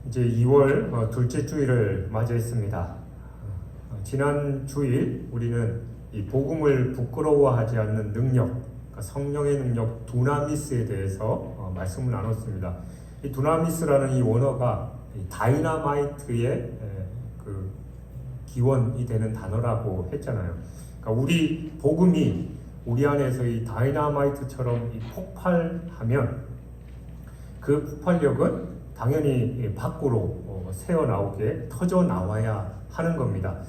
이제 2월 둘째 주일을 맞이했습니다. 지난 주일 우리는 이 복음을 부끄러워하지 않는 능력, 그러니까 성령의 능력 두나미스에 대해서 말씀을 나눴습니다. 이 두나미스라는 이 원어가 다이나마이트의 그 기원이 되는 단어라고 했잖아요. 그러니까 우리 복음이 우리 안에서 이 다이나마이트처럼 이 폭발하면 그 폭발력은 당연히 밖으로 새어 나오게 터져 나와야 하는 겁니다.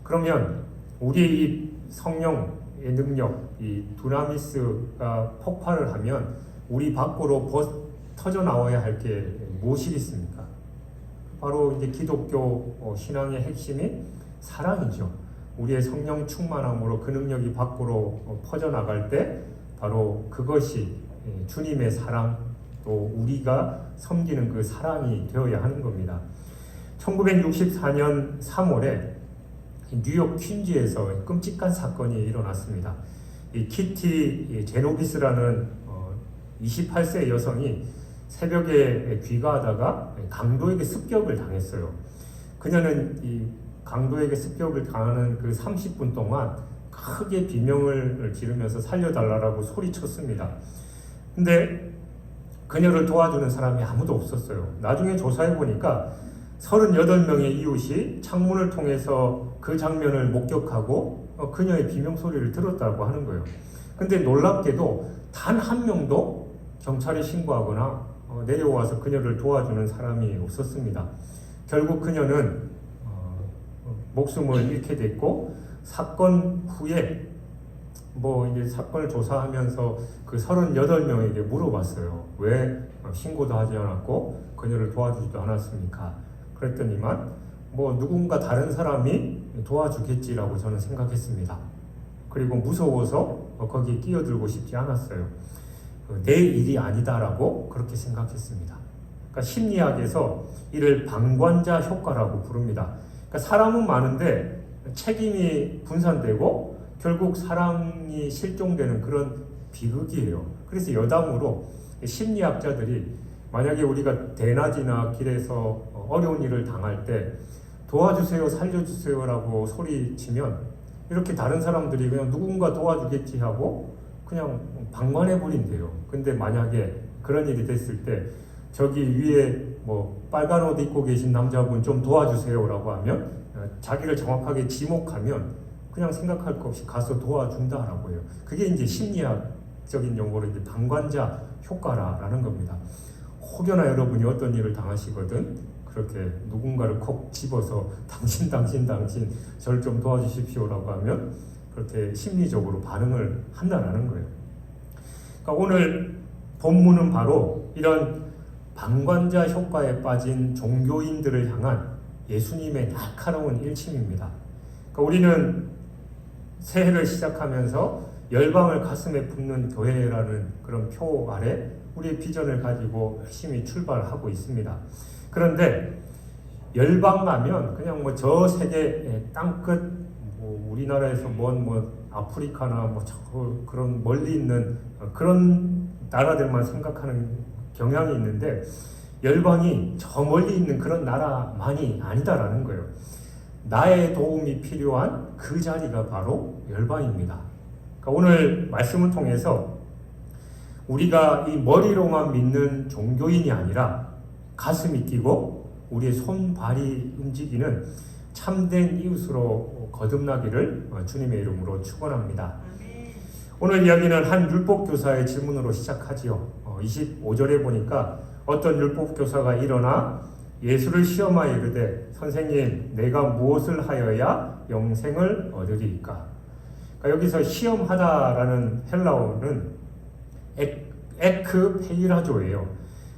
그러면 우리의 이 성령의 능력, 이 두나미스가 폭발을 하면 우리 밖으로 터져 나와야 할 게 무엇이 있습니까? 바로 이제 기독교 신앙의 핵심이 사랑이죠. 우리의 성령 충만함으로 그 능력이 밖으로 퍼져 나갈 때 바로 그것이 주님의 사랑, 또 우리가 섬기는 그 사랑이 되어야 하는 겁니다. 1964년 3월에 뉴욕 퀸즈에서 끔찍한 사건이 일어났습니다. 이 키티 제노비스라는 28세 여성이 새벽에 귀가하다가 강도에게 습격을 당했어요. 그녀는 이 강도에게 습격을 당하는 그 30분 동안 크게 비명을 지르면서 살려달라고 소리쳤습니다. 근데 그녀를 도와주는 사람이 아무도 없었어요. 나중에 조사해 보니까 38명의 이웃이 창문을 통해서 그 장면을 목격하고 그녀의 비명 소리를 들었다고 하는 거예요. 근데 놀랍게도 단 한 명도 경찰에 신고하거나 내려와서 그녀를 도와주는 사람이 없었습니다. 결국 그녀는 목숨을 잃게 됐고, 사건 후에 이제 사건을 조사하면서 그 38명에게 물어봤어요. 왜 신고도 하지 않았고 그녀를 도와주지도 않았습니까? 그랬더니만 누군가 다른 사람이 도와주겠지라고 저는 생각했습니다. 그리고 무서워서 거기에 끼어들고 싶지 않았어요. 내 일이 아니다라고 그렇게 생각했습니다. 그러니까 심리학에서 이를 방관자 효과라고 부릅니다. 그러니까 사람은 많은데 책임이 분산되고 결국 사랑이 실종되는 그런 비극이에요. 그래서 여담으로 심리학자들이 만약에 우리가 대낮이나 길에서 어려운 일을 당할 때 도와주세요, 살려주세요라고 소리치면 이렇게 다른 사람들이 그냥 누군가 도와주겠지 하고 그냥 방관해버린대요. 근데 만약에 그런 일이 됐을 때 저기 위에 빨간 옷 입고 계신 남자분 좀 도와주세요라고 하면 자기를 정확하게 지목하면 그냥 생각할 것 없이 가서 도와준다라고 해요. 그게 이제 심리학적인 용어로 이제 방관자 효과라는 겁니다. 혹여나 여러분이 어떤 일을 당하시거든 그렇게 누군가를 콕 집어서 당신 저를 좀 도와주십시오라고 하면 그렇게 심리적으로 반응을 한다라는 거예요. 그러니까 오늘 본문은 바로 이런 방관자 효과에 빠진 종교인들을 향한 예수님의 날카로운 일침입니다. 그러니까 우리는 새해를 시작하면서 열방을 가슴에 품는 교회라는 그런 표 아래 우리의 비전을 가지고 열심히 출발하고 있습니다. 그런데 열방하면 그냥 저 세계 땅끝 우리나라에서 아프리카나 그런 멀리 있는 그런 나라들만 생각하는 경향이 있는데 열방이 저 멀리 있는 그런 나라만이 아니다라는 거예요. 나의 도움이 필요한 그 자리가 바로 열방입니다. 그러니까 오늘 말씀을 통해서 우리가 이 머리로만 믿는 종교인이 아니라 가슴이 뛰고 우리의 손발이 움직이는 참된 이웃으로 거듭나기를 주님의 이름으로 축원합니다. 오늘 이야기는 한 율법교사의 질문으로 시작하지요. 25절에 보니까 어떤 율법교사가 일어나 예수를 시험하여 이르되 선생님 내가 무엇을 하여야 영생을 얻으리이까? 그러니까 여기서 시험하다라는 헬라어는 에크페이라조예요.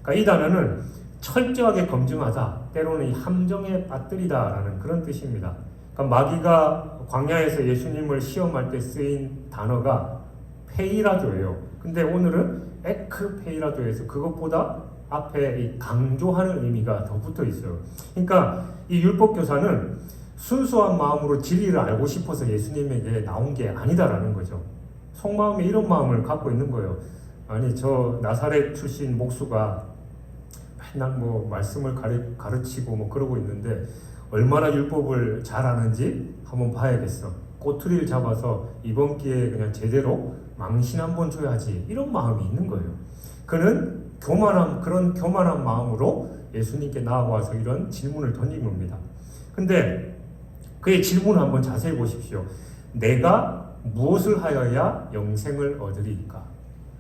그러니까 이 단어는 철저하게 검증하다, 때로는 함정에 빠뜨리다라는 그런 뜻입니다. 그러니까 마귀가 광야에서 예수님을 시험할 때 쓰인 단어가 페이라조예요. 근데 오늘은 에크페이라조에서 그것보다 앞에 이 강조하는 의미가 더 붙어 있어요. 그러니까 이 율법교사는 순수한 마음으로 진리를 알고 싶어서 예수님에게 나온 게 아니다라는 거죠. 속마음에 이런 마음을 갖고 있는 거예요. 아니 저 나사렛 출신 목수가 맨날 뭐 말씀을 가르치고 뭐 그러고 있는데 얼마나 율법을 잘 아는지 한번 봐야겠어. 꼬투리를 잡아서 이번 기회에 그냥 제대로 망신 한번 줘야지, 이런 마음이 있는 거예요. 그는 그런 교만한 마음으로 예수님께 나와서 이런 질문을 던진 겁니다. 근데 그의 질문을 한번 자세히 보십시오. 내가 무엇을 하여야 영생을 얻으리까?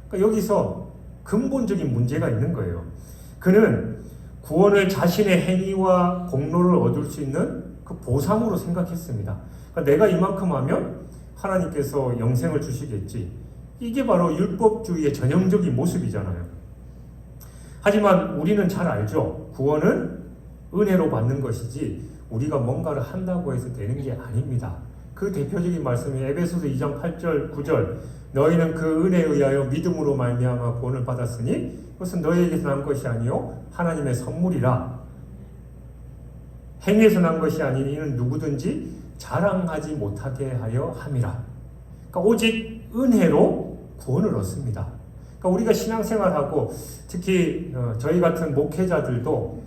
그러니까 여기서 근본적인 문제가 있는 거예요. 그는 구원을 자신의 행위와 공로를 얻을 수 있는 그 보상으로 생각했습니다. 그러니까 내가 이만큼 하면 하나님께서 영생을 주시겠지. 이게 바로 율법주의의 전형적인 모습이잖아요. 하지만 우리는 잘 알죠. 구원은 은혜로 받는 것이지 우리가 뭔가를 한다고 해서 되는 게 아닙니다. 그 대표적인 말씀이 에베소서 2장 8절 9절 너희는 그 은혜에 의하여 믿음으로 말미암아 구원을 받았으니 그것은 너희에게서 난 것이 아니요 하나님의 선물이라. 행위에서 난 것이 아니니 이는 누구든지 자랑하지 못하게 하여 함이라. 그러니까 오직 은혜로 구원을 얻습니다. 그러니까 우리가 신앙생활하고 특히 저희 같은 목회자들도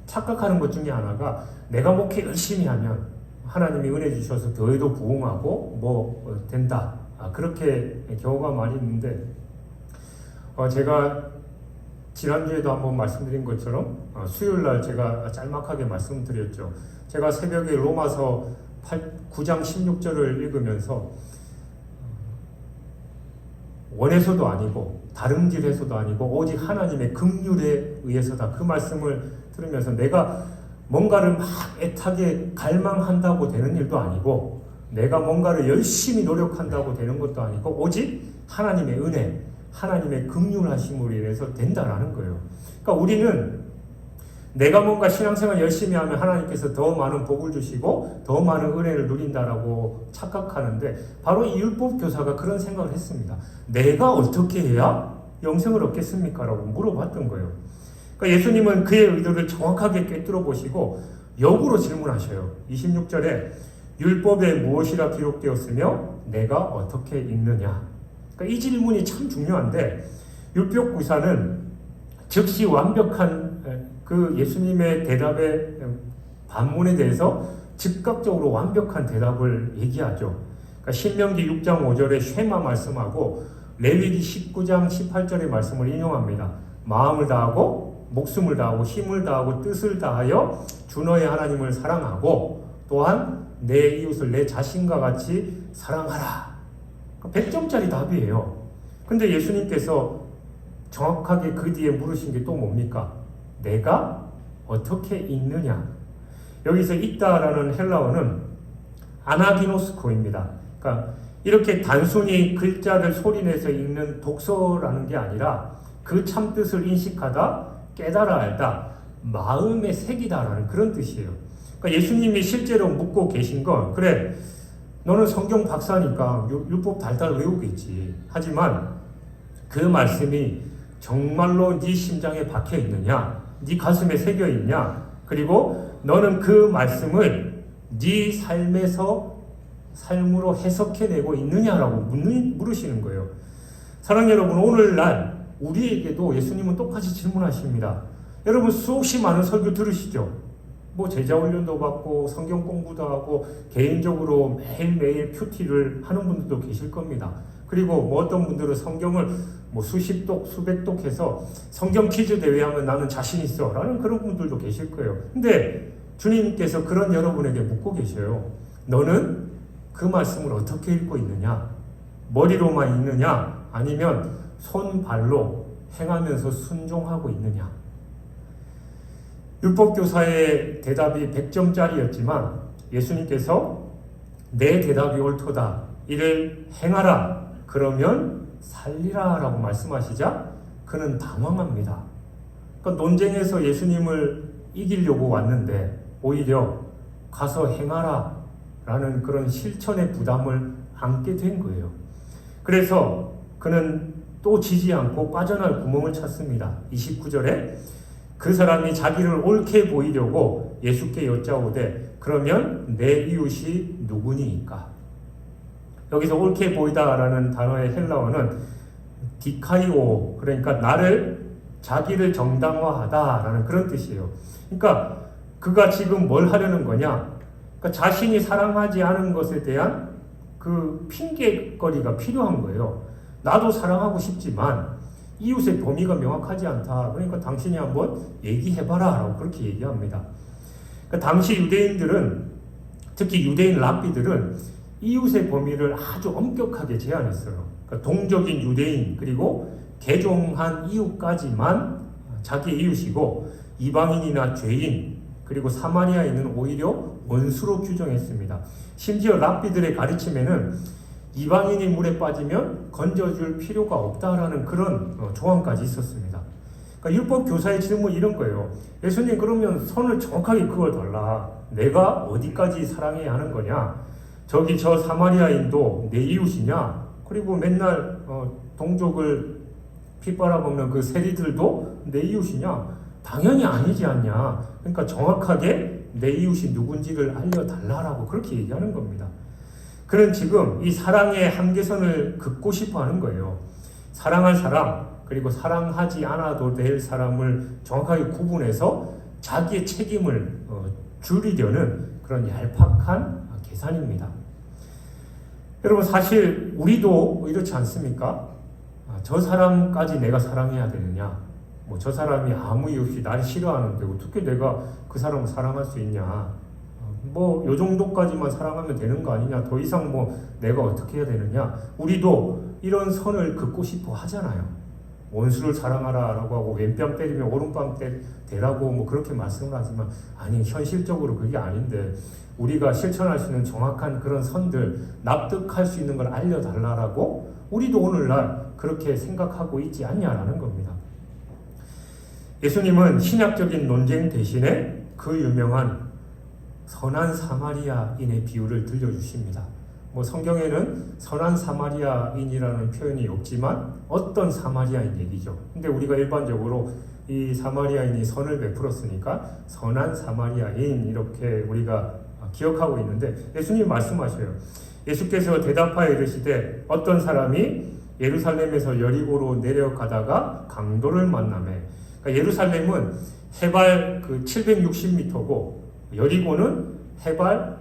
착각하는 것 중에 하나가 내가 목회 열심히 하면 하나님이 은혜 주셔서 교회도 부흥하고 뭐 된다. 그렇게 경우가 많이 있는데 제가 지난주에도 한번 말씀드린 것처럼 수요일날 제가 짤막하게 말씀드렸죠. 제가 새벽에 로마서 9장 16절을 읽으면서 원에서도 아니고 다름질에서도 아니고 오직 하나님의 긍휼에 의해서다. 그 말씀을 들으면서 내가 뭔가를 막 애타게 갈망한다고 되는 일도 아니고 내가 뭔가를 열심히 노력한다고 되는 것도 아니고 오직 하나님의 은혜, 하나님의 긍휼하심으로 인해서 된다라는 거예요. 그러니까 우리는 내가 뭔가 신앙생활 열심히 하면 하나님께서 더 많은 복을 주시고 더 많은 은혜를 누린다라고 착각하는데 바로 이 율법 교사가 그런 생각을 했습니다. 내가 어떻게 해야 영생을 얻겠습니까? 라고 물어봤던 거예요. 그러니까 예수님은 그의 의도를 정확하게 꿰뚫어 보시고 역으로 질문하셔요. 26절에 율법에 무엇이라 기록되었으며 내가 어떻게 읽느냐. 그러니까 이 질문이 참 중요한데 율법 교사는 즉시 완벽한 그 예수님의 대답의 반문에 대해서 즉각적으로 완벽한 대답을 얘기하죠. 그러니까 신명기 6장 5절에 쉐마 말씀하고 레위기 19장 18절의 말씀을 인용합니다. 마음을 다하고 목숨을 다하고 힘을 다하고 뜻을 다하여 주 너의 하나님을 사랑하고 또한 내 이웃을 내 자신과 같이 사랑하라. 100점짜리 답이에요. 근데 예수님께서 정확하게 그 뒤에 물으신 게 또 뭡니까? 내가 어떻게 읽느냐? 여기서 읽다라는 헬라어는 아나기노스코입니다. 그러니까 이렇게 단순히 글자를 소리내서 읽는 독서라는 게 아니라 그 참뜻을 인식하다, 깨달아 알다, 마음에 새기다라는 그런 뜻이에요. 그러니까 예수님이 실제로 묻고 계신 건 그래, 너는 성경 박사니까 율법 달달 외우겠지. 하지만 그 말씀이 정말로 네 심장에 박혀 있느냐? 네 가슴에 새겨 있냐? 그리고 너는 그 말씀을 네 삶으로 해석해내고 있느냐라고 물으시는 거예요. 사랑하는 여러분, 오늘날 우리에게도 예수님은 똑같이 질문하십니다. 여러분 수없이 많은 설교 들으시죠? 뭐 제자훈련도 받고 성경 공부도 하고 개인적으로 매일매일 큐티를 하는 분들도 계실 겁니다. 그리고 뭐 어떤 분들은 성경을 뭐 수십 독, 수백 독 해서 성경 퀴즈 대회 하면 나는 자신 있어 라는 그런 분들도 계실 거예요. 근데 주님께서 그런 여러분에게 묻고 계셔요. 너는 그 말씀을 어떻게 읽고 있느냐? 머리로만 읽느냐? 아니면 손발로 행하면서 순종하고 있느냐? 율법교사의 대답이 100점짜리였지만 예수님께서 내 대답이 옳도다. 이를 행하라. 그러면 살리라 라고 말씀하시자 그는 당황합니다. 그러니까 논쟁에서 예수님을 이기려고 왔는데 오히려 가서 행하라 라는 그런 실천의 부담을 안게 된 거예요. 그래서 그는 또 지지 않고 빠져날 구멍을 찾습니다. 29절에 그 사람이 자기를 옳게 보이려고 예수께 여짜오되 그러면 내 이웃이 누구니까? 여기서 옳게 보이다라는 단어의 헬라어는 디카이오, 그러니까 나를 자기를 정당화하다라는 그런 뜻이에요. 그러니까 그가 지금 뭘 하려는 거냐? 그러니까 자신이 사랑하지 않은 것에 대한 그 핑계거리가 필요한 거예요. 나도 사랑하고 싶지만 이웃의 범위가 명확하지 않다. 그러니까 당신이 한번 얘기해봐라 라고 그렇게 얘기합니다. 그러니까 당시 유대인들은, 특히 유대인 랍비들은 이웃의 범위를 아주 엄격하게 제한했어요. 그러니까 동적인 유대인 그리고 개종한 이웃까지만 자기 이웃이고, 이방인이나 죄인 그리고 사마리아인은 오히려 원수로 규정했습니다. 심지어 랍비들의 가르침에는 이방인이 물에 빠지면 건져줄 필요가 없다라는 그런 조항까지 있었습니다. 그러니까 율법 교사의 질문이 이런 거예요. 예수님, 그러면 선을 정확하게 그어달라. 내가 어디까지 사랑해야 하는 거냐? 저기 저 사마리아인도 내 이웃이냐? 그리고 맨날 동족을 핏바라먹는 그 세리들도 내 이웃이냐? 당연히 아니지 않냐? 그러니까 정확하게 내 이웃이 누군지를 알려달라라고 그렇게 얘기하는 겁니다. 그는 지금 이 사랑의 한계선을 긋고 싶어 하는 거예요. 사랑할 사람, 그리고 사랑하지 않아도 될 사람을 정확하게 구분해서 자기의 책임을 줄이려는 그런 얄팍한 계산입니다. 여러분, 사실 우리도 이렇지 않습니까? 저 사람까지 내가 사랑해야 되느냐? 뭐 저 사람이 아무 이유 없이 나를 싫어하는데 어떻게 내가 그 사람을 사랑할 수 있냐? 뭐 요 정도까지만 사랑하면 되는 거 아니냐? 더 이상 뭐 내가 어떻게 해야 되느냐? 우리도 이런 선을 긋고 싶어 하잖아요. 원수를 사랑하라라고 하고 왼뺨 때리면 오른뺨 대라고 뭐 그렇게 말씀을 하지만, 아니, 현실적으로 그게 아닌데 우리가 실천할 수 있는 정확한 그런 선들, 납득할 수 있는 걸 알려달라라고 우리도 오늘날 그렇게 생각하고 있지 않냐라는 겁니다. 예수님은 신약적인 논쟁 대신에 그 유명한 선한 사마리아인의 비유를 들려주십니다. 뭐 성경에는 선한 사마리아인이라는 표현이 없지만 어떤 사마리아인 얘기죠. 근데 우리가 일반적으로 이 사마리아인이 선을 베풀었으니까 선한 사마리아인 이렇게 우리가 기억하고 있는데, 예수님 말씀하셔요. 예수께서 대답하여 이르시되 어떤 사람이 예루살렘에서 여리고로 내려가다가 강도를 만나매. 그러니까 예루살렘은 해발 760m고 여리고는 해발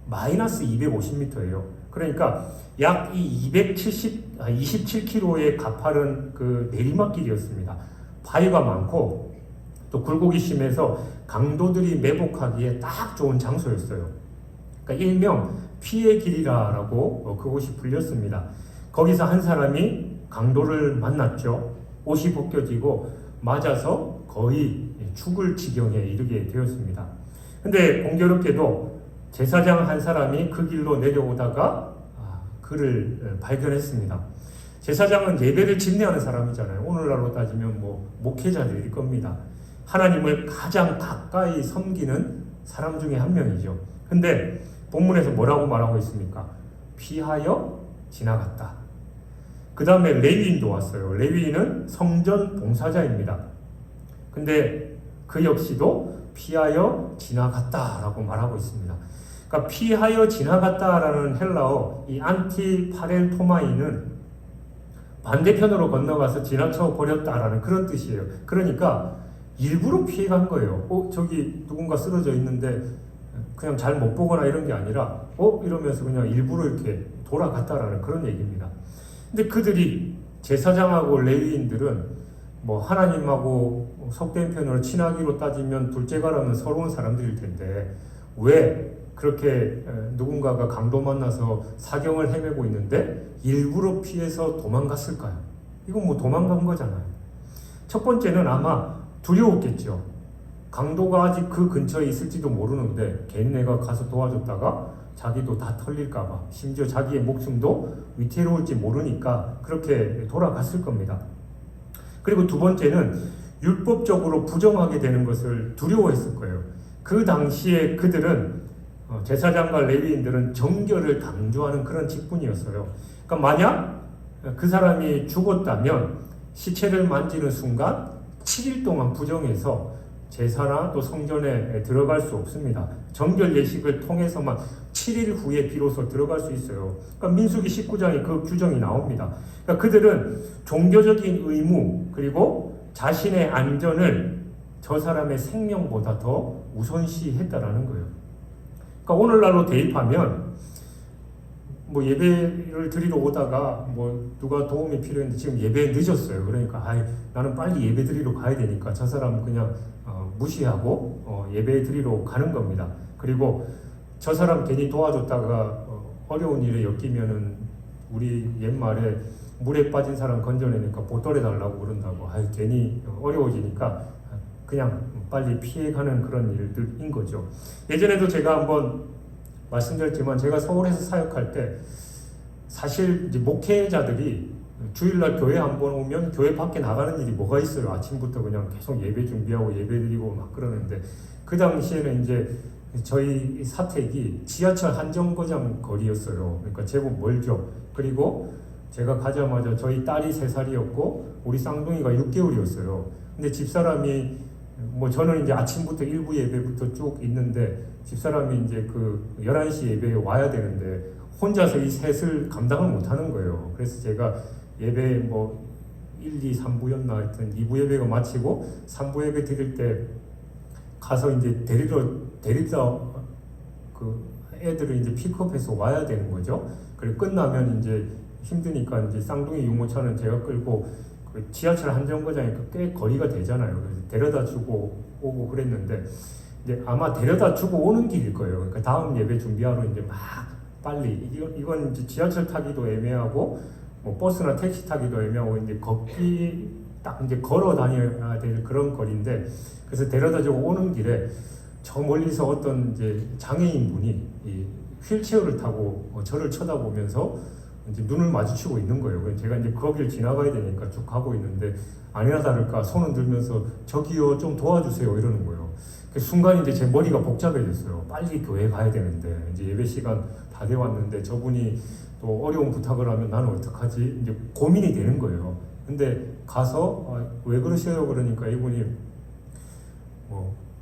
마이너스 250m예요. 그러니까 약 27km의 가파른 그 내리막길이었습니다. 바위가 많고 또 굴곡이 심해서 강도들이 매복하기에 딱 좋은 장소였어요. 그러니까 일명 피의 길이라고 그곳이 불렸습니다. 거기서 한 사람이 강도를 만났죠. 옷이 벗겨지고 맞아서 거의 죽을 지경에 이르게 되었습니다. 근데 공교롭게도 제사장 한 사람이 그 길로 내려오다가 그를 발견했습니다. 제사장은 예배를 집례하는 사람이잖아요. 오늘날로 따지면 뭐 목회자들일 겁니다. 하나님을 가장 가까이 섬기는 사람 중에 한 명이죠. 근데 본문에서 뭐라고 말하고 있습니까? 피하여 지나갔다. 그 다음에 레위인도 왔어요. 레위인은 성전 봉사자입니다. 근데 그 역시도 피하여 지나갔다라고 말하고 있습니다. 그러니까 피하여 지나갔다라는 헬라어 이 안티파렐토마이는 반대편으로 건너가서 지나쳐 버렸다라는 그런 뜻이에요. 그러니까 일부러 피해간 거예요. 저기 누군가 쓰러져 있는데 그냥 잘 못 보거나 이런 게 아니라 이러면서 그냥 일부러 이렇게 돌아갔다라는 그런 얘기입니다. 근데 그들이, 제사장하고 레위인들은 뭐 하나님하고 속된 편으로 친하기로 따지면 둘째가라면 서러운 사람들일 텐데 왜 그렇게 누군가가 강도 만나서 사경을 헤매고 있는데 일부러 피해서 도망갔을까요? 이건 뭐 도망간 거잖아요. 첫 번째는 아마 두려웠겠죠. 강도가 아직 그 근처에 있을지도 모르는데 걔네가 가서 도와줬다가 자기도 다 털릴까봐, 심지어 자기의 목숨도 위태로울지 모르니까 그렇게 돌아갔을 겁니다. 그리고 두 번째는 율법적으로 부정하게 되는 것을 두려워했을 거예요. 그 당시에 그들은, 제사장과 레위인들은 정결을 강조하는 그런 직분이었어요. 그러니까 만약 그 사람이 죽었다면 시체를 만지는 순간 7일 동안 부정해서 제사나 또 성전에 들어갈 수 없습니다. 정결 예식을 통해서만 7일 후에 비로소 들어갈 수 있어요. 그러니까 민수기 19장에 그 규정이 나옵니다. 그러니까 그들은 종교적인 의무 그리고 자신의 안전을 저 사람의 생명보다 더 우선시했다라는 거예요. 그러니까 오늘날로 대입하면 뭐 예배를 드리러 오다가 뭐 누가 도움이 필요했는데 지금 예배에 늦었어요. 그러니까 나는 빨리 예배 드리러 가야 되니까 저 사람 그냥 무시하고 예배 드리러 가는 겁니다. 그리고 저 사람 괜히 도와줬다가 어려운 일에 엮이면은 우리 옛말에 물에 빠진 사람 건져내니까 보따리 달라고 그런다고 괜히 어려워지니까 그냥 빨리 피해가는 그런 일들인 거죠. 예전에도 제가 한번 말씀드렸지만 제가 서울에서 사역할 때 사실 이제 목회자들이 주일날 교회 한번 오면 교회 밖에 나가는 일이 뭐가 있어요. 아침부터 그냥 계속 예배 준비하고 예배 드리고 막 그러는데 그 당시에는 이제 저희 사택이 지하철 한 정거장 거리였어요. 그러니까 제법 멀죠. 그리고 제가 가자마자 저희 딸이 3살이었고 우리 쌍둥이가 6개월이었어요. 근데 집사람이 뭐 저는 이제 아침부터 일부 예배부터 쭉 있는데 집사람이 이제 그 11시 예배에 와야 되는데 혼자서 이 셋을 감당을 못 하는 거예요. 그래서 제가 예배 뭐 1, 2, 3부였나 하여튼 2부 예배가 마치고 3부 예배 드릴 때 가서 이제 데리다 그 애들을 이제 픽업해서 와야 되는 거죠. 그리고 끝나면 이제 힘드니까 이제 쌍둥이 유모차는 제가 끌고 그 지하철 한 정거장이 꽤 거리가 되잖아요. 그래서 데려다 주고 오고 그랬는데 이제 아마 데려다 주고 오는 길일 거예요. 그러니까 다음 예배 준비하러 이제 막 빨리 이건 이제 지하철 타기도 애매하고 뭐 버스나 택시 타기도 애매하고 이제 걷기 딱 이제 걸어 다녀야 될 그런 거리인데 그래서 데려다 주고 오는 길에 저 멀리서 어떤 이제 장애인 분이 이 휠체어를 타고 저를 쳐다보면서 이제 눈을 마주치고 있는 거예요. 그래서 제가 이제 거길 지나가야 되니까 쭉 가고 있는데 아니나 다를까 손을 들면서 저기요 좀 도와주세요 이러는 거예요. 그 순간 이제 제 머리가 복잡해졌어요. 빨리 교회 가야 되는데 이제 예배 시간 다 돼 왔는데 저분이 또 어려운 부탁을 하면 나는 어떡하지? 이제 고민이 되는 거예요. 근데 가서 왜 그러세요? 그러니까 이분이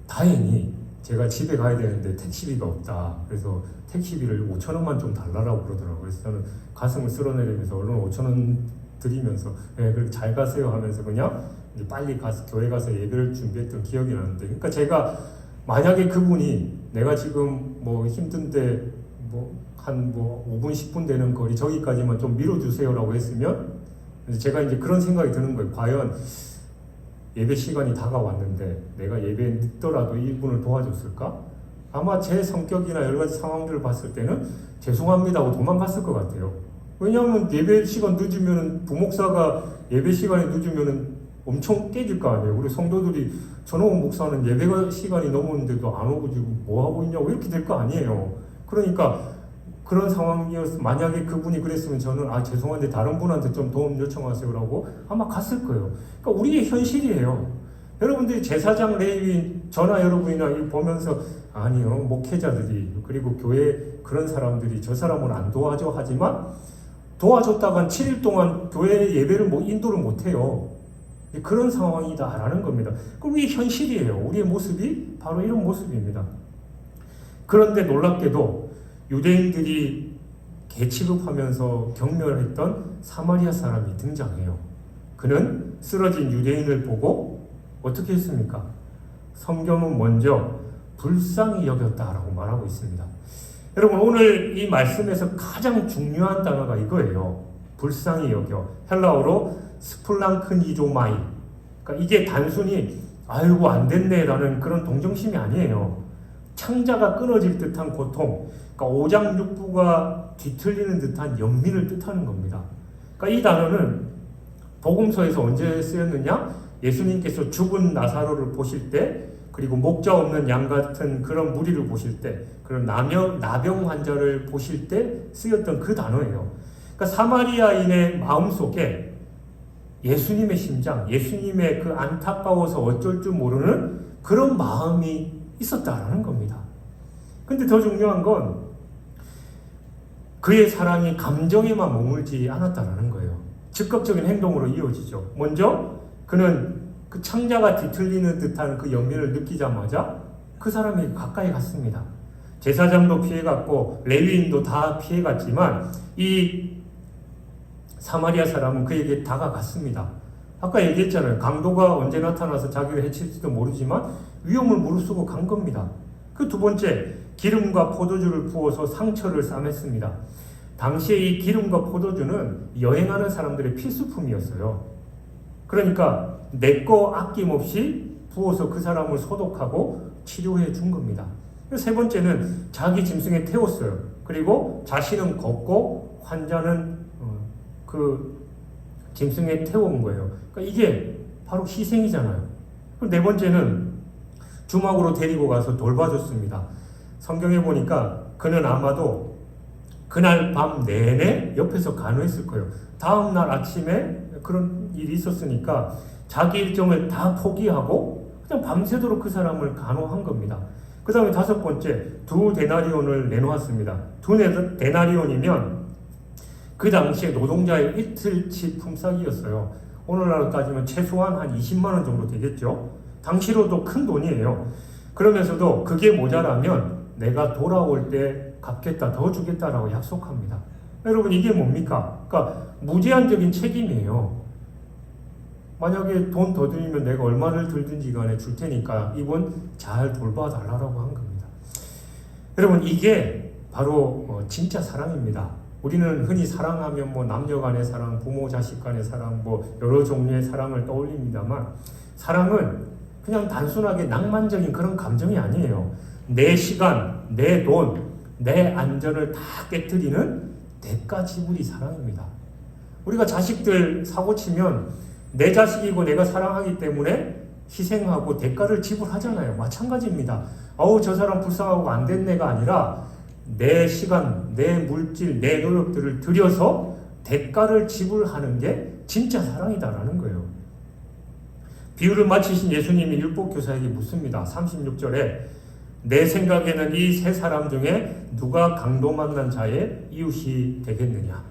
다행히 제가 집에 가야 되는데 택시비가 없다. 그래서 택시비를 5,000원만 좀 달라고 그러더라고요. 그래서 저는 가슴을 쓸어내리면서 얼른 5,000원 드리면서 그래 잘 가세요 하면서 그냥 이제 빨리 가서 교회 가서 예배를 준비했던 기억이 나는데 그러니까 제가 만약에 그분이 내가 지금 뭐 힘든데 한 5분 10분 되는 거리 저기까지만 좀 밀어주세요라고 했으면 제가 이제 그런 생각이 드는 거예요. 과연 예배 시간이 다가왔는데 내가 예배에 늦더라도 이분을 도와줬을까? 아마 제 성격이나 여러 가지 상황들을 봤을 때는 죄송합니다 하고 도망갔을 것 같아요. 왜냐하면 예배 시간 늦으면 부목사가 예배 시간이 늦으면 엄청 깨질 거 아니에요. 우리 성도들이 전호원 목사는 예배 시간이 넘었는데도 안 오고 지금 뭐 하고 있냐고 이렇게 될 거 아니에요. 그러니까 그런 상황이었으면 만약에 그분이 그랬으면 저는 죄송한데 다른 분한테 좀 도움 요청하세요라고 아마 갔을 거예요. 그러니까 우리의 현실이에요. 여러분들이 제사장 레위인 저나 여러분이나 보면서 아니요 목회자들이 그리고 교회 그런 사람들이 저 사람을 안 도와줘 하지만 도와줬다간 7일 동안 교회 예배를 인도를 못해요. 그런 상황이다라는 겁니다. 우리의 현실이에요. 우리의 모습이 바로 이런 모습입니다. 그런데 놀랍게도 유대인들이 개취급하면서 경멸했던 사마리아 사람이 등장해요. 그는 쓰러진 유대인을 보고 어떻게 했습니까? 성경은 먼저 불쌍히 여겼다라고 말하고 있습니다. 여러분 오늘 이 말씀에서 가장 중요한 단어가 이거예요. 불쌍히 여겨. 헬라어로 스플랑크니조마이. 그러니까 이게 단순히 아이고 안 됐네라는 그런 동정심이 아니에요. 창자가 끊어질 듯한 고통, 그러니까 오장육부가 뒤틀리는 듯한 연민을 뜻하는 겁니다. 그러니까 이 단어는 복음서에서 언제 쓰였느냐? 예수님께서 죽은 나사로를 보실 때, 그리고 목자 없는 양 같은 그런 무리를 보실 때, 그런 나병 환자를 보실 때 쓰였던 그 단어예요. 그러니까 사마리아인의 마음속에 예수님의 심장, 예수님의 그 안타까워서 어쩔 줄 모르는 그런 마음이 있었다라는 겁니다. 근데 더 중요한 건 그의 사랑이 감정에만 머물지 않았다라는 거예요. 즉각적인 행동으로 이어지죠. 먼저 그는 그 창자가 뒤틀리는 듯한 그 연민을 느끼자마자 그 사람이 가까이 갔습니다. 제사장도 피해갔고 레위인도 다 피해갔지만 이 사마리아 사람은 그에게 다가갔습니다. 아까 얘기했잖아요. 강도가 언제 나타나서 자기를 해칠지도 모르지만 위험을 무릅쓰고 간 겁니다. 그 두 번째, 기름과 포도주를 부어서 상처를 싸맸습니다. 당시에 이 기름과 포도주는 여행하는 사람들의 필수품이었어요. 그러니까 내 거 아낌없이 부어서 그 사람을 소독하고 치료해 준 겁니다. 세 번째는 자기 짐승에 태웠어요. 그리고 자신은 걷고 환자는 그 짐승에 태운 거예요. 그러니까 이게 바로 희생이잖아요. 네 번째는 주막으로 데리고 가서 돌봐줬습니다. 성경에 보니까 그는 아마도 그날 밤 내내 옆에서 간호했을 거예요. 다음날 아침에 그런 일이 있었으니까 자기 일정을 다 포기하고 그냥 밤새도록 그 사람을 간호한 겁니다. 그 다음에 다섯 번째, 2데나리온을 내놓았습니다. 2데나리온이면 그 당시에 노동자의 이틀치 품삯이었어요. 오늘날로 따지면 최소한 한 20만 원 정도 되겠죠. 당시로도 큰 돈이에요. 그러면서도 그게 모자라면 내가 돌아올 때 갚겠다, 더 주겠다라고 약속합니다. 여러분, 이게 뭡니까? 그러니까 무제한적인 책임이에요. 만약에 돈 더 들이면 내가 얼마를 들든지 간에 줄 테니까 이분 잘 돌봐달라고 한 겁니다. 여러분, 이게 바로 진짜 사랑입니다. 우리는 흔히 사랑하면 뭐 남녀 간의 사랑, 부모 자식 간의 사랑, 뭐 여러 종류의 사랑을 떠올립니다만, 사랑은 그냥 단순하게 낭만적인 그런 감정이 아니에요. 내 시간, 내 돈, 내 안전을 다 깨뜨리는 대가 지불이 사랑입니다. 우리가 자식들 사고치면 내 자식이고 내가 사랑하기 때문에 희생하고 대가를 지불하잖아요. 마찬가지입니다. 저 사람 불쌍하고 안 됐네가 아니라 내 시간, 내 물질, 내 노력들을 들여서 대가를 지불하는 게 진짜 사랑이다라는 거예요. 비유를 마치신 예수님이 율법교사에게 묻습니다. 36절에 내 생각에는 이 세 사람 중에 누가 강도 만난 자의 이웃이 되겠느냐.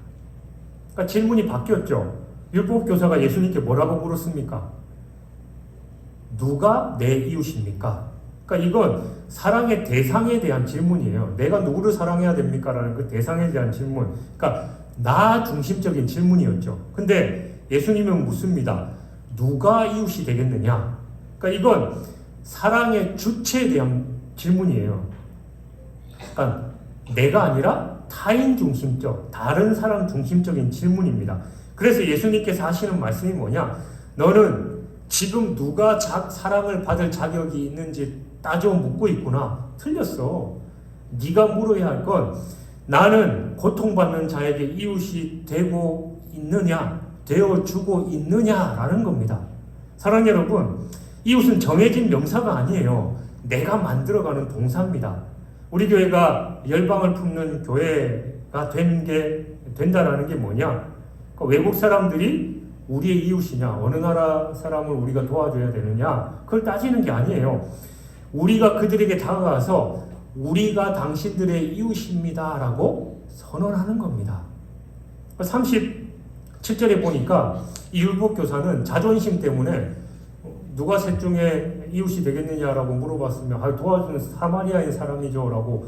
그러니까 질문이 바뀌었죠. 율법교사가 예수님께 뭐라고 물었습니까? 누가 내 이웃입니까? 그러니까 이건 사랑의 대상에 대한 질문이에요. 내가 누구를 사랑해야 됩니까? 라는 그 대상에 대한 질문. 그러니까 나 중심적인 질문이었죠. 근데 예수님은 묻습니다. 누가 이웃이 되겠느냐? 그러니까 이건 사랑의 주체에 대한 질문이에요. 그러니까 내가 아니라 타인 중심적, 다른 사람 중심적인 질문입니다. 그래서 예수님께서 하시는 말씀이 뭐냐? 너는 지금 누가 사랑을 받을 자격이 있는지 따져 묻고 있구나. 틀렸어. 네가 물어야 할 건 나는 고통받는 자에게 이웃이 되고 있느냐, 되어주고 있느냐라는 겁니다. 사랑하는 여러분, 이웃은 정해진 명사가 아니에요. 내가 만들어가는 동사입니다. 우리 교회가 열방을 품는 교회가 된다라는 게 뭐냐? 그러니까 외국 사람들이 우리의 이웃이냐, 어느 나라 사람을 우리가 도와줘야 되느냐, 그걸 따지는 게 아니에요. 우리가 그들에게 다가가서 우리가 당신들의 이웃입니다 라고 선언하는 겁니다. 37절에 보니까 이 율법교사는 자존심 때문에 누가 셋 중에 이웃이 되겠느냐라고 물어봤으면 도와주는 사마리아인 사람이죠 라고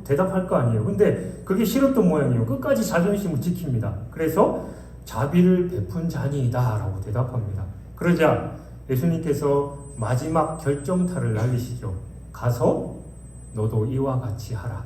대답할 거 아니에요. 근데 그게 싫었던 모양이에요. 끝까지 자존심을 지킵니다. 그래서 자비를 베푼 자니이다 라고 대답합니다. 그러자 예수님께서 마지막 결정타를 날리시죠. 가서 너도 이와 같이 하라.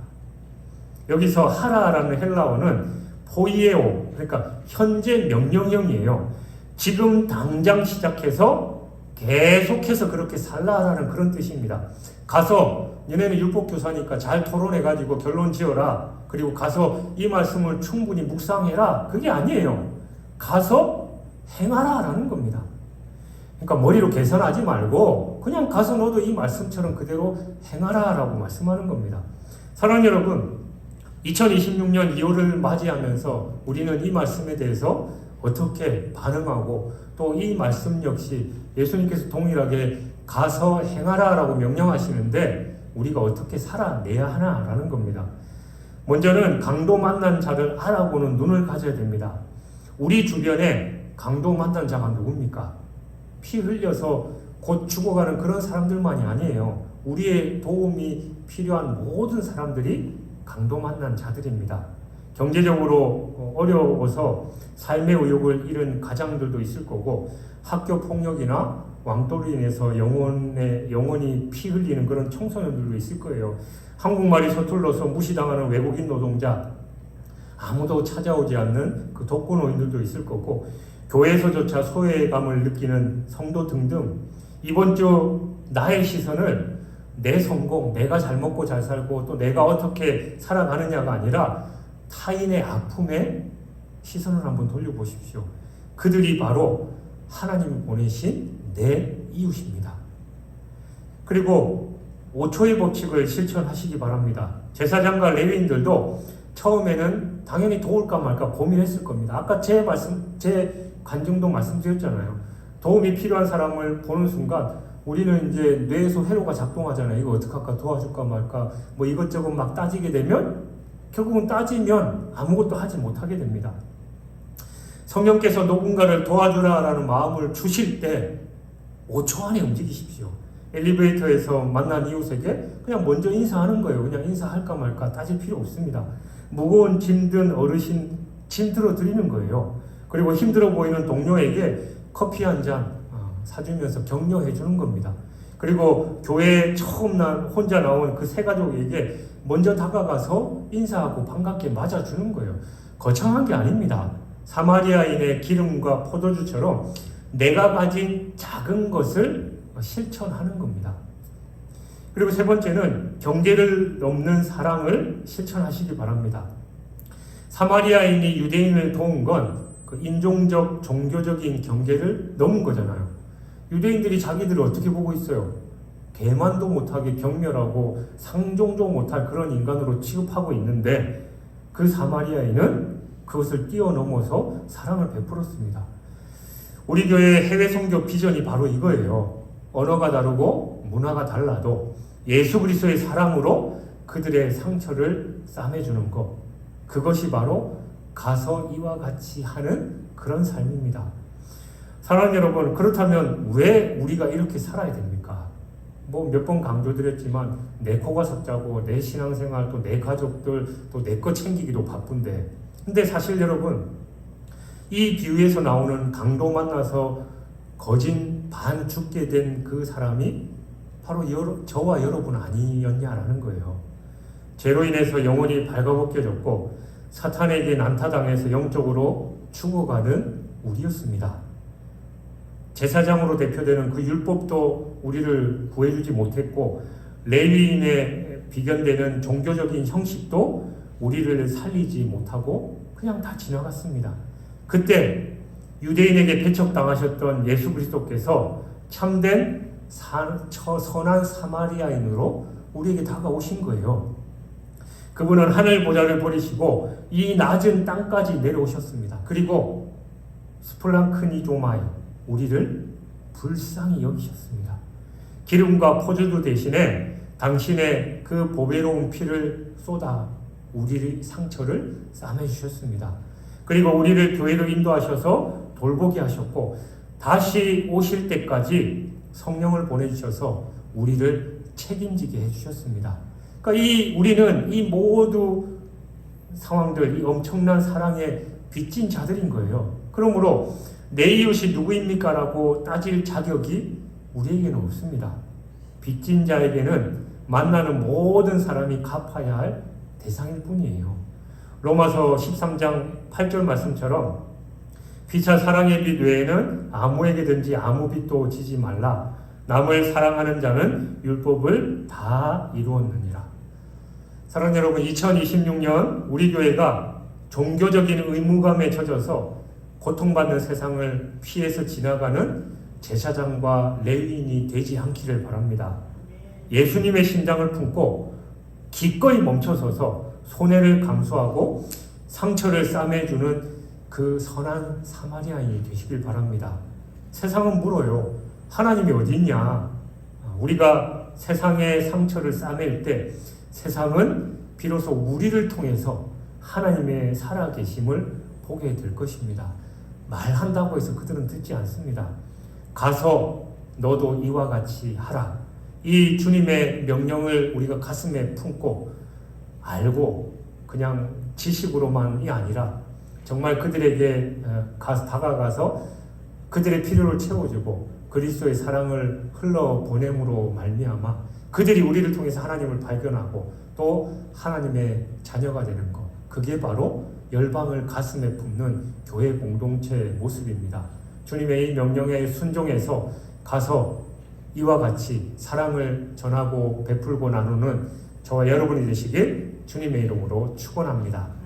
여기서 하라라는 헬라어는 포이에오, 그러니까 현재 명령형이에요. 지금 당장 시작해서 계속해서 그렇게 살라라는 그런 뜻입니다. 가서 너네는 율법교사니까 잘 토론해가지고 결론 지어라. 그리고 가서 이 말씀을 충분히 묵상해라. 그게 아니에요. 가서 행하라라는 겁니다. 그러니까 머리로 계산하지 말고 그냥 가서 너도 이 말씀처럼 그대로 행하라라고 말씀하는 겁니다. 사랑하는 여러분, 2026년 2월을 맞이하면서 우리는 이 말씀에 대해서 어떻게 반응하고 또 이 말씀 역시 예수님께서 동일하게 가서 행하라라고 명령하시는데 우리가 어떻게 살아내야 하나라는 겁니다. 먼저는 강도 만난 자를 알아보는 눈을 가져야 됩니다. 우리 주변에 강도 만난 자가 누굽니까? 피 흘려서 곧 죽어가는 그런 사람들만이 아니에요. 우리의 도움이 필요한 모든 사람들이 강도 만난 자들입니다. 경제적으로 어려워서 삶의 의욕을 잃은 가장들도 있을 거고, 학교 폭력이나 왕도로 인해서 영원히 피 흘리는 그런 청소년들도 있을 거예요. 한국말이 서툴러서 무시당하는 외국인 노동자, 아무도 찾아오지 않는 그 독거노인들도 있을 거고, 교회에서조차 소외감을 느끼는 성도 등등, 이번 주 나의 시선을 내 성공, 내가 잘 먹고 잘 살고 또 내가 어떻게 살아가느냐가 아니라 타인의 아픔에 시선을 한번 돌려보십시오. 그들이 바로 하나님이 보내신 내 이웃입니다. 그리고 5초의 법칙을 실천하시기 바랍니다. 제사장과 레위인들도 처음에는 당연히 도울까 말까 고민했을 겁니다. 아까 제 간증도 말씀드렸잖아요. 도움이 필요한 사람을 보는 순간 우리는 이제 뇌에서 회로가 작동하잖아요. 이거 어떡할까, 도와줄까 말까, 뭐 이것저것 막 따지게 되면 결국은 따지면 아무것도 하지 못하게 됩니다. 성령께서 누군가를 도와주라라는 마음을 주실 때 5초 안에 움직이십시오. 엘리베이터에서 만난 이웃에게 그냥 먼저 인사하는 거예요. 그냥 인사할까 말까 따질 필요 없습니다. 무거운 짐 든 어르신 짐 들어드리는 거예요. 그리고 힘들어 보이는 동료에게 커피 한 잔 사주면서 격려해 주는 겁니다. 그리고 교회에 처음 혼자 나온 그 세 가족에게 먼저 다가가서 인사하고 반갑게 맞아주는 거예요. 거창한 게 아닙니다. 사마리아인의 기름과 포도주처럼 내가 가진 작은 것을 실천하는 겁니다. 그리고 세 번째는 경계를 넘는 사랑을 실천하시기 바랍니다. 사마리아인이 유대인을 도운 건 그 인종적, 종교적인 경계를 넘은 거잖아요. 유대인들이 자기들을 어떻게 보고 있어요? 개만도 못하게 경멸하고 상종도 못할 그런 인간으로 취급하고 있는데 그 사마리아인은 그것을 뛰어넘어서 사랑을 베풀었습니다. 우리 교회의 해외 선교 비전이 바로 이거예요. 언어가 다르고 문화가 달라도 예수 그리스도의 사랑으로 그들의 상처를 싸매주는 것, 그것이 바로 가서 이와 같이 하는 그런 삶입니다. 사랑하는 여러분, 그렇다면 왜 우리가 이렇게 살아야 됩니까? 뭐 몇 번 강조드렸지만 내 코가 석자고 내 신앙생활 또 내 가족들 또 내 거 챙기기도 바쁜데, 근데 사실 여러분, 이 비유에서 나오는 강도 만나서 거진 반 죽게 된 그 사람이 바로 저와 여러분 아니었냐라는 거예요. 죄로 인해서 영혼이 발가벗겨졌고 사탄에게 난타당해서 영적으로 죽어가는 우리였습니다. 제사장으로 대표되는 그 율법도 우리를 구해주지 못했고 레위인에 비견되는 종교적인 형식도 우리를 살리지 못하고 그냥 다 지나갔습니다. 그때 유대인에게 배척당하셨던 예수 그리스도께서 참된 선한 사마리아인으로 우리에게 다가오신 거예요. 그분은 하늘 보좌를 버리시고 이 낮은 땅까지 내려오셨습니다. 그리고 스플랑크니조마이, 우리를 불쌍히 여기셨습니다. 기름과 포도주 대신에 당신의 그 보배로운 피를 쏟아 우리의 상처를 싸매주셨습니다. 그리고 우리를 교회로 인도하셔서 돌보게 하셨고 다시 오실 때까지 성령을 보내주셔서 우리를 책임지게 해주셨습니다. 그러니까 우리는 이 모두 상황들, 이 엄청난 사랑의 빚진 자들인 거예요. 그러므로 내 이웃이 누구입니까? 라고 따질 자격이 우리에게는 없습니다. 빚진 자에게는 만나는 모든 사람이 갚아야 할 대상일 뿐이에요. 로마서 13장 8절 말씀처럼 피차 사랑의 빚 외에는 아무에게든지 아무 빚도 지지 말라. 남을 사랑하는 자는 율법을 다 이루었느니라. 사랑하는 여러분, 2026년 우리 교회가 종교적인 의무감에 젖어서 고통받는 세상을 피해서 지나가는 제사장과 레위인이 되지 않기를 바랍니다. 예수님의 심장을 품고 기꺼이 멈춰서서 손해를 감수하고 상처를 싸매주는 그 선한 사마리아인이 되시길 바랍니다. 세상은 물어요. 하나님이 어디 있냐? 우리가 세상의 상처를 싸맬 때 세상은 비로소 우리를 통해서 하나님의 살아계심을 보게 될 것입니다. 말한다고 해서 그들은 듣지 않습니다. 가서 너도 이와 같이 하라. 이 주님의 명령을 우리가 가슴에 품고 알고 그냥 지식으로만이 아니라 정말 그들에게 다가가서 그들의 필요를 채워주고 그리스도의 사랑을 흘러보냄으로 말미암아 그들이 우리를 통해서 하나님을 발견하고 또 하나님의 자녀가 되는 것, 그게 바로 열방을 가슴에 품는 교회 공동체의 모습입니다. 주님의 이 명령에 순종해서 가서 이와 같이 사랑을 전하고 베풀고 나누는 저와 여러분이 되시길 주님의 이름으로 축원합니다.